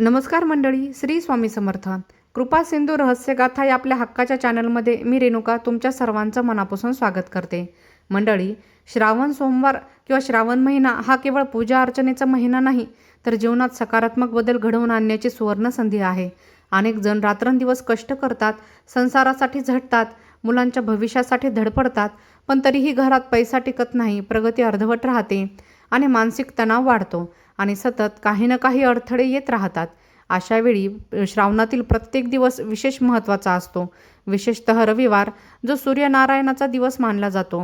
नमस्कार मंडळी, श्री स्वामी समर्थ. कृपा सिंधू रहस्यगाथा या आपल्या हक्काच्या चॅनलमध्ये मी रेणुका तुमच्या सर्वांचं मनापासून स्वागत करते. मंडळी, श्रावण सोमवार किंवा श्रावण महिना हा केवळ पूजा अर्चनेचा महिना नाही, तर जीवनात सकारात्मक बदल घडवून आणण्याची सुवर्ण संधी आहे. अनेक जण रात्रंदिवस कष्ट करतात, संसारासाठी झटतात, मुलांच्या भविष्यासाठी धडपडतात, पण तरीही घरात पैसा टिकत नाही, प्रगती अर्धवट राहते आणि मानसिक तणाव वाढतो आणि सतत काही ना काही अडथळे येत राहतात. अशा वेळी श्रावणातील प्रत्येक दिवस विशेष महत्त्वाचा असतो. विशेषतः रविवार, जो सूर्यनारायणाचा दिवस मानला जातो.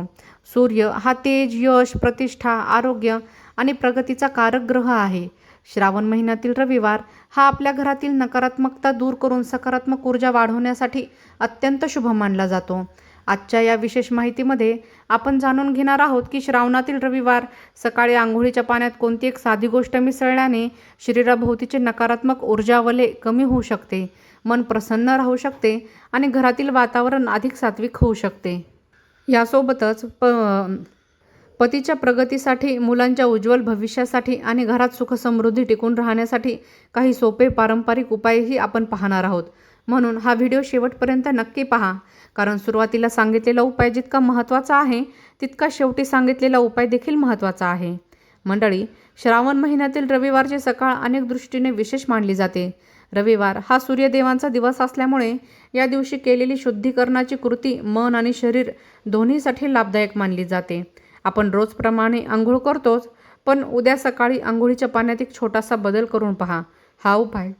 सूर्य हा तेज, यश, प्रतिष्ठा, आरोग्य आणि प्रगतीचा कारक ग्रह आहे. श्रावण महिन्यातील रविवार हा आपल्या घरातील नकारात्मकता दूर करून सकारात्मक ऊर्जा वाढवण्यासाठी अत्यंत शुभ मानला जातो. आजच्या या विशेष माहितीमध्ये आपण जाणून घेणार आहोत की श्रावणातील रविवार सकाळी आंघोळीच्या पाण्यात कोणती एक साधी गोष्ट मिसळल्याने शरीराभोवतीचे नकारात्मक ऊर्जावले कमी होऊ शकते, मन प्रसन्न राहू शकते आणि घरातील वातावरण अधिक सात्विक होऊ शकते. यासोबतच पतीच्या प्रगतीसाठी, मुलांच्या उज्ज्वल भविष्यासाठी आणि घरात सुख समृद्धी टिकून राहण्यासाठी काही सोपे पारंपरिक उपायही आपण पाहणार आहोत. म्हणून हा व्हिडिओ शेवटपर्यंत नक्की पहा, कारण सुरुवातीला सांगितलेला उपाय जितका महत्त्वाचा आहे तितका शेवटी सांगितलेला उपाय देखील महत्त्वाचा आहे. मंडळी, श्रावण महिन्यातील रविवारची सकाळ अनेक दृष्टीने विशेष मानली जाते. रविवार हा सूर्यदेवांचा दिवस असल्यामुळे या दिवशी केलेली शुद्धीकरणाची कृती मन आणि शरीर दोन्हीसाठी लाभदायक मानली जाते. आपण रोजप्रमाणे आंघोळ करतोच, पण उद्या सकाळी आंघोळीच्या पाण्यात एक छोटासा बदल करून पहा. हा उपाय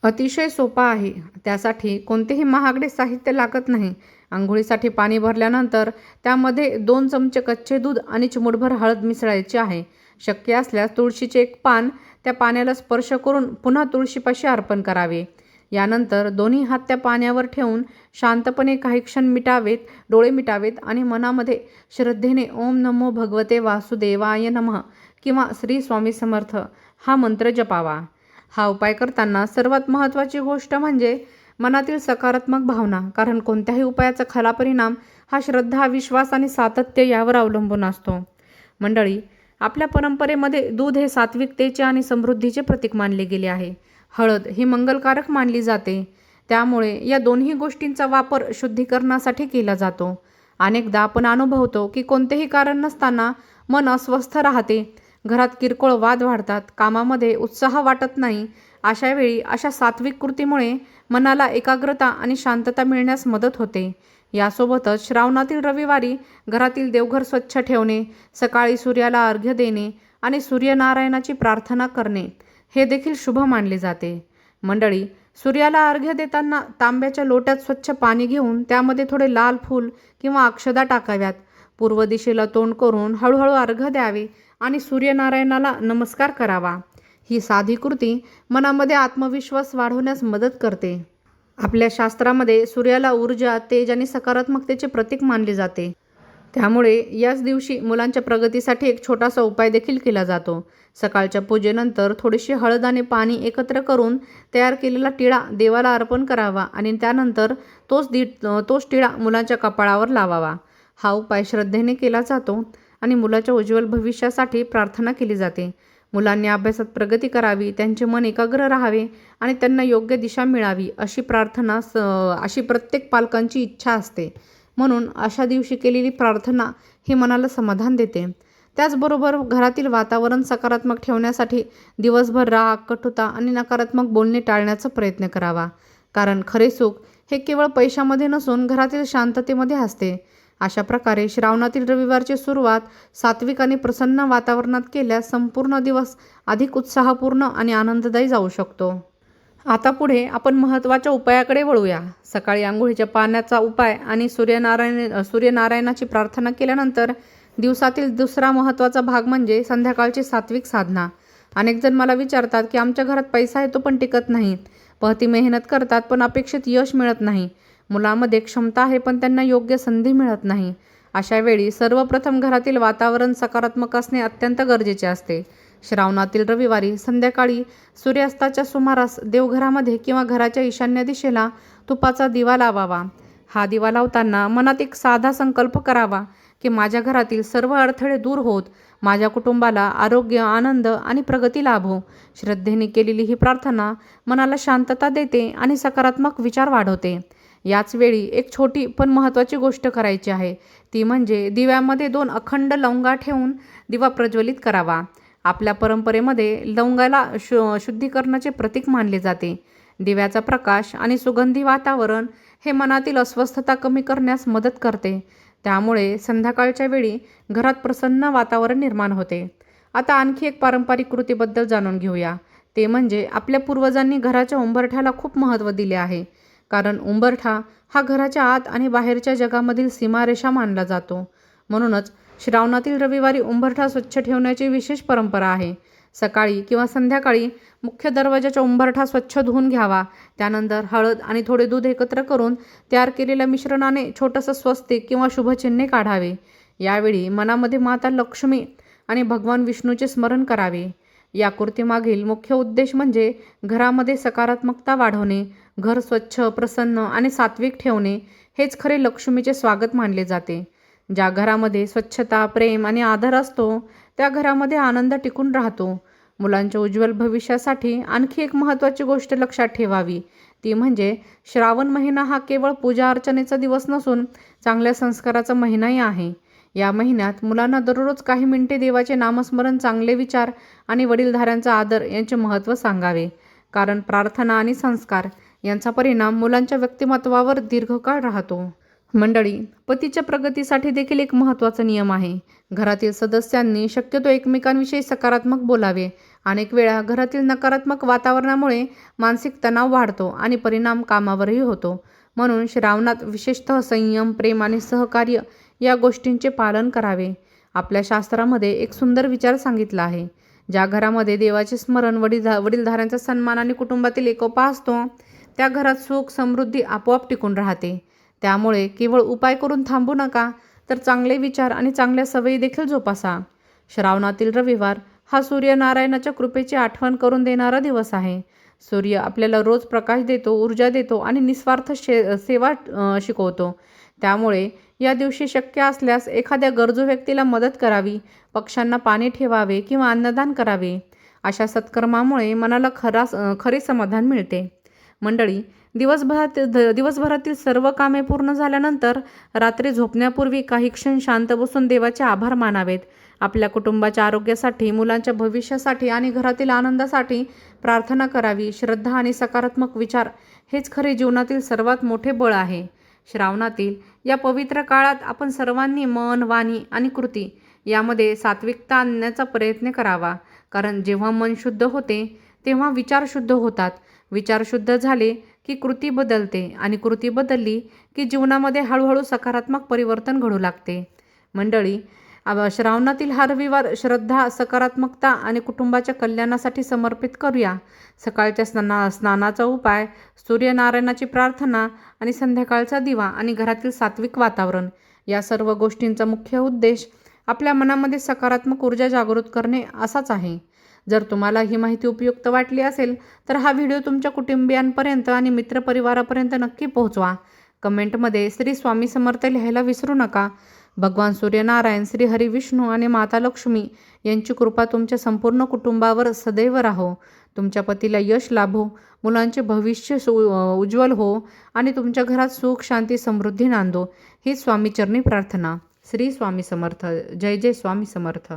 अतिशय सोपा आहे. त्यासाठी कोणतेही महागडे साहित्य लागत नाही. आंघोळीसाठी पाणी भरल्यानंतर त्यामध्ये 2 चमचे कच्चे दूध आणि चिमूटभर हळद मिसळायची आहे. शक्य असल्यास तुळशीचे एक पान त्या पाण्याला स्पर्श करून पुन्हा तुळशीपाशी अर्पण करावे. यानंतर दोन्ही हात त्या पाण्यावर ठेवून शांतपणे काही क्षण मिटावेत, डोळे मिटावेत आणि मनामध्ये श्रद्धेने ओम नमो भगवते वासुदेवाय नमः किंवा श्री स्वामी समर्थ हा मंत्र जपावा. हा उपाय करताना सर्वात महत्त्वाची गोष्ट म्हणजे मनातील सकारात्मक भावना, कारण कोणत्याही उपायाचा खरा परिणाम हा श्रद्धा, विश्वास आणि सातत्य यावर अवलंबून असतो. मंडळी, आपल्या परंपरेमध्ये दूध हे सात्विकतेचे आणि समृद्धीचे प्रतीक मानले गेले आहे. हळद ही मंगलकारक मानली जाते, त्यामुळे या दोन्ही गोष्टींचा वापर शुद्धीकरणासाठी केला जातो. अनेकदा आपण अनुभवतो की कोणतेही कारण नसताना मन अस्वस्थ राहते, घरात किरकोळ वाद वाढतात, कामामध्ये उत्साह वाटत नाही. अशा वेळी अशा सात्विक कृतीमुळे मनाला एकाग्रता आणि शांतता मिळण्यास मदत होते. यासोबतच श्रावणातील रविवारी घरातील देवघर स्वच्छ ठेवणे, सकाळी सूर्याला अर्घ्य देणे आणि सूर्यनारायणाची प्रार्थना करणे हे देखील शुभ मानले जाते. मंडळी, सूर्याला अर्घ्य देताना तांब्याच्या लोट्यात स्वच्छ पाणी घेऊन त्यामध्ये थोडे लाल फूल किंवा अक्षदा टाकाव्यात. पूर्व दिशेला तोंड करून हळूहळू अर्घ्य द्यावे आणि सूर्यनारायणाला नमस्कार करावा. ही साधी कृती मनामध्ये आत्मविश्वास वाढवण्यास मदत करते. आपल्या शास्त्रामध्ये सूर्याला ऊर्जा, तेज आणि सकारात्मकतेचे प्रतीक मानले जाते. त्यामुळे याच दिवशी मुलांच्या प्रगतीसाठी एक छोटासा उपाय देखील केला जातो. सकाळच्या पूजेनंतर थोडीशी हळद आणि पाणी एकत्र करून तयार केलेला टिळा देवाला अर्पण करावा आणि त्यानंतर तोच टिळा मुलांच्या कपाळावर लावावा. हा उपाय श्रद्धेने केला जातो आणि मुलाच्या उज्ज्वल भविष्यासाठी प्रार्थना केली जाते. मुलांनी अभ्यासात प्रगती करावी, त्यांचे मन एकाग्र राहावे आणि त्यांना योग्य दिशा मिळावी अशी प्रत्येक पालकांची इच्छा असते. म्हणून अशा दिवशी केलेली प्रार्थना ही मनाला समाधान देते. त्याचबरोबर घरातील वातावरण सकारात्मक ठेवण्यासाठी दिवसभर राग, कटुता आणि नकारात्मक बोलणे टाळण्याचा प्रयत्न करावा, कारण खरे सुख हे केवळ पैशामध्ये नसून घरातील शांततेमध्ये असते. अशा प्रकारे श्रावणातील रविवारची सुरुवात सात्विक आणि प्रसन्न वातावरणात केल्यास संपूर्ण दिवस अधिक उत्साहपूर्ण आणि आनंददायी जाऊ शकतो. आता पुढे आपण महत्त्वाच्या उपायाकडे वळूया. सकाळी आंघोळीच्या पाण्याचा उपाय आणि सूर्यनारायणाची प्रार्थना केल्यानंतर दिवसातील दुसरा महत्त्वाचा भाग म्हणजे संध्याकाळची सात्विक साधना. अनेक जण मला विचारतात की आमच्या घरात पैसा येतो पण टिकत नाही, पती मेहनत करतात पण अपेक्षित यश मिळत नाही, मुलामध्ये क्षमता आहे पण त्यांना योग्य संधी मिळत नाही. अशा वेळी सर्वप्रथम घरातील वातावरण सकारात्मक असणे अत्यंत गरजेचे असते. श्रावणातील रविवारी संध्याकाळी सूर्यास्ताच्या सुमारास देवघरामध्ये किंवा घराच्या ईशान्य दिशेला तुपाचा दिवा लावावा. हा दिवा लावताना मनात एक साधा संकल्प करावा की माझ्या घरातील सर्व अडथळे दूर होत माझ्या कुटुंबाला आरोग्य, आनंद आणि प्रगती लाभो. श्रद्धेने केलेली ही प्रार्थना मनाला शांतता देते आणि सकारात्मक विचार वाढवते. याच वेळी एक छोटी पण महत्त्वाची गोष्ट करायची आहे. ती म्हणजे दिव्यामध्ये 2 अखंड लवंगा ठेवून दिवा प्रज्वलित करावा. आपल्या परंपरेमध्ये लवंगाला शुद्धीकरणाचे प्रतीक मानले जाते. दिव्याचा प्रकाश आणि सुगंधी वातावरण हे मनातील अस्वस्थता कमी करण्यास मदत करते. त्यामुळे संध्याकाळच्या वेळी घरात प्रसन्न वातावरण निर्माण होते. आता आणखी एक पारंपरिक कृतीबद्दल जाणून घेऊया. ते म्हणजे आपल्या पूर्वजांनी घराच्या उंबरठ्याला खूप महत्त्व दिले आहे. कारण उंबरठा हा घराच्या आत आणि बाहेरच्या जगामधील सीमारेषा मानला जातो. म्हणूनच श्रावणातील रविवारी उंबरठा स्वच्छ ठेवण्याची विशेष परंपरा आहे. सकाळी किंवा संध्याकाळी मुख्य दरवाजाचा उंबरठा स्वच्छ धुवून घ्यावा. त्यानंतर हळद आणि थोडे दूध एकत्र करून तयार केलेल्या मिश्रणाने छोटंसं स्वस्तिक किंवा शुभचिन्ह काढावे. यावेळी मनामध्ये माता लक्ष्मी आणि भगवान विष्णूचे स्मरण करावे. या कृतीमागील मुख्य उद्देश म्हणजे घरामध्ये सकारात्मकता वाढवणे, घर स्वच्छ, प्रसन्न आणि सात्विक ठेवणे. हेच खरे लक्ष्मीचे स्वागत मानले जाते. ज्या घरामध्ये स्वच्छता, प्रेम आणि आदर असतो त्या घरामध्ये आनंद टिकून राहतो. मुलांच्या उज्ज्वल भविष्यासाठी आणखी एक महत्त्वाची गोष्ट लक्षात ठेवावी. ती म्हणजे श्रावण महिना हा केवळ पूजा अर्चनेचा दिवस नसून चांगल्या संस्काराचा महिनाही आहे. या महिन्यात मुलांना दररोज काही मिनिटे देवाचे नामस्मरण, चांगले विचार आणि वडीलधाऱ्यांचा आदर यांचे महत्त्व सांगावे. कारण प्रार्थना आणि संस्कार यांचा परिणाम मुलांच्या व्यक्तिमत्त्वावर दीर्घकाळ राहतो. मंडळी, पतीच्या प्रगतीसाठी देखील एक महत्त्वाचा नियम आहे. घरातील सदस्यांनी शक्यतो एकमेकांविषयी सकारात्मक बोलावे. अनेक वेळा घरातील नकारात्मक वातावरणामुळे मानसिक तणाव वाढतो आणि परिणाम कामावरही होतो. म्हणून श्रावणात विशेषतः संयम, प्रेम आणि सहकार्य या गोष्टींचे पालन करावे. आपल्या शास्त्रामध्ये एक सुंदर विचार सांगितला आहे. ज्या घरामध्ये देवाचे स्मरण, वडीलधाऱ्यांचा सन्मान आणि कुटुंबातील एकोपा असतो त्या घरात सुख, समृद्धी आपोआप टिकून राहते. त्यामुळे केवळ उपाय करून थांबू नका, तर चांगले विचार आणि चांगल्या सवयी देखील जोपासा. श्रावणातील रविवार हा सूर्यनारायणाच्या कृपेची आठवण करून देणारा दिवस आहे. सूर्य आपल्याला रोज प्रकाश देतो, ऊर्जा देतो आणि निस्वार्थ सेवा शिकवतो. त्यामुळे या दिवशी शक्य असल्यास एखाद्या गरजू व्यक्तीला मदत करावी, पक्ष्यांना पाणी ठेवावे किंवा अन्नदान करावे. अशा सत्कर्मामुळे मनाला खरे समाधान मिळते. मंडळी, दिवसभरातील सर्व कामे पूर्ण झाल्यानंतर रात्री झोपण्यापूर्वी काही क्षण शांत बसून देवाचे आभार मानावेत. आपल्या कुटुंबाच्या आरोग्यासाठी, मुलांच्या भविष्यासाठी आणि घरातील आनंदासाठी प्रार्थना करावी. श्रद्धा आणि सकारात्मक विचार हेच खरे जीवनातील सर्वात मोठे बळ आहे. श्रावणातील या पवित्र काळात आपण सर्वांनी मन, वाणी आणि कृती यामध्ये सात्विकता आणण्याचा प्रयत्न करावा. कारण जेव्हा मन शुद्ध होते तेव्हा विचार शुद्ध होतात. विचार शुद्ध झाले की कृती बदलते आणि कृती बदलली की जीवनामध्ये हळूहळू सकारात्मक परिवर्तन घडू लागते. मंडळी, श्रावणातील हा रविवार श्रद्धा, सकारात्मकता आणि कुटुंबाच्या कल्याणासाठी समर्पित करूया. सकाळच्या स्नानाचा उपाय, सूर्यनारायणाची प्रार्थना आणि संध्याकाळचा दिवा आणि घरातील सात्विक वातावरण या सर्व गोष्टींचा मुख्य उद्देश आपल्या मनामध्ये सकारात्मक ऊर्जा जागृत करणे असाच आहे. जर तुम्हाला ही माहिती उपयुक्त वाटली असेल तर हा व्हिडिओ तुमच्या कुटुंबियांपर्यंत आणि मित्रपरिवारापर्यंत नक्की पोहोचवा. कमेंटमध्ये श्री स्वामी समर्थ लिहायला विसरू नका. भगवान सूर्यनारायण, श्री हरी विष्णू आणि माता लक्ष्मी यांची कृपा तुमच्या संपूर्ण कुटुंबावर सदैव राहो. तुमच्या पतीला यश लाभो, मुलांचे भविष्य उज्ज्वल हो आणि तुमच्या घरात सुख, शांती, समृद्धी नांदो. ही स्वामीचरणी प्रार्थना. श्री स्वामी समर्थ. जय जय स्वामी समर्थ.